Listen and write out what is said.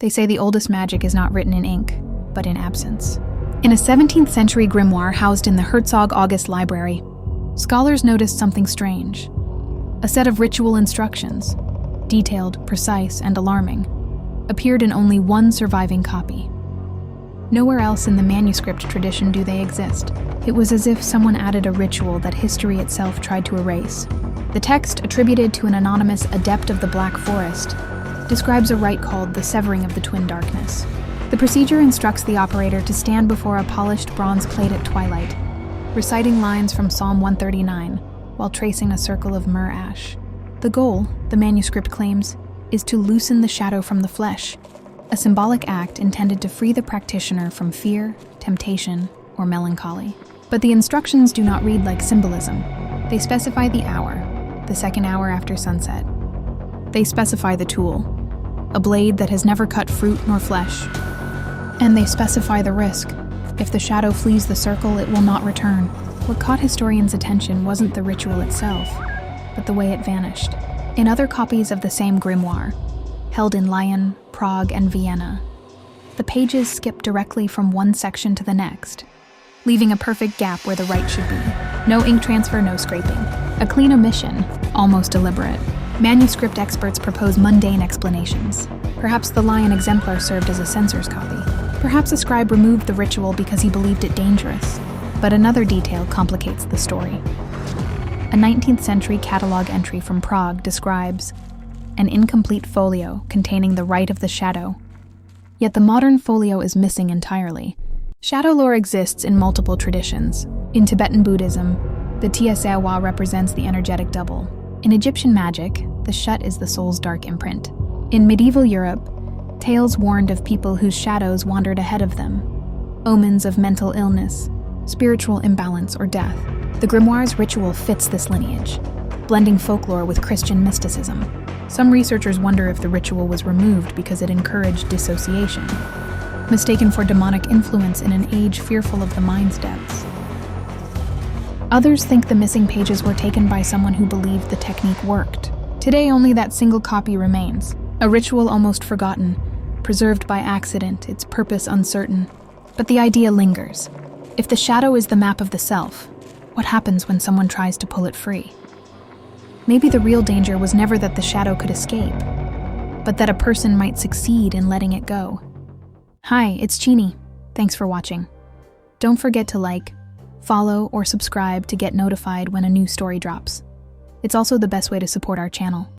They say the oldest magic is not written in ink, but in absence. In a 17th century grimoire housed in the Herzog August Library, scholars noticed something strange. A set of ritual instructions, detailed, precise, and alarming, appeared in only one surviving copy. Nowhere else in the manuscript tradition do they exist. It was as if someone added a ritual that history itself tried to erase. The text, attributed to an anonymous adept of the Black Forest, describes a rite called the severing of the twin darkness. The procedure instructs the operator to stand before a polished bronze plate at twilight, reciting lines from Psalm 139 while tracing a circle of myrrh ash. The goal, the manuscript claims, is to loosen the shadow from the flesh, a symbolic act intended to free the practitioner from fear, temptation, or melancholy. But the instructions do not read like symbolism. They specify the hour, the second hour after sunset. They specify the tool, a blade that has never cut fruit nor flesh. And they specify the risk. If the shadow flees the circle, it will not return. What caught historians' attention wasn't the ritual itself, but the way it vanished. In other copies of the same grimoire, held in Lyon, Prague, and Vienna, the pages skip directly from one section to the next, leaving a perfect gap where the rite should be. No ink transfer, no scraping. A clean omission, almost deliberate. Manuscript experts propose mundane explanations. Perhaps the Lyon exemplar served as a censor's copy. Perhaps a scribe removed the ritual because he believed it dangerous. But another detail complicates the story. A 19th century catalog entry from Prague describes an incomplete folio containing the rite of the shadow. Yet the modern folio is missing entirely. Shadow lore exists in multiple traditions. In Tibetan Buddhism, the Tiesewa represents the energetic double. In Egyptian magic, the shut is the soul's dark imprint. In medieval Europe, tales warned of people whose shadows wandered ahead of them, omens of mental illness, spiritual imbalance, or death. The grimoire's ritual fits this lineage, blending folklore with Christian mysticism. Some researchers wonder if the ritual was removed because it encouraged dissociation, mistaken for demonic influence in an age fearful of the mind's depths. Others think the missing pages were taken by someone who believed the technique worked. Today, only that single copy remains, a ritual almost forgotten, preserved by accident, its purpose uncertain. But the idea lingers. If the shadow is the map of the self, what happens when someone tries to pull it free? Maybe the real danger was never that the shadow could escape, but that a person might succeed in letting it go. Hi, it's Chini. Thanks for watching. Don't forget to like, follow, or subscribe to get notified when a new story drops. It's also the best way to support our channel.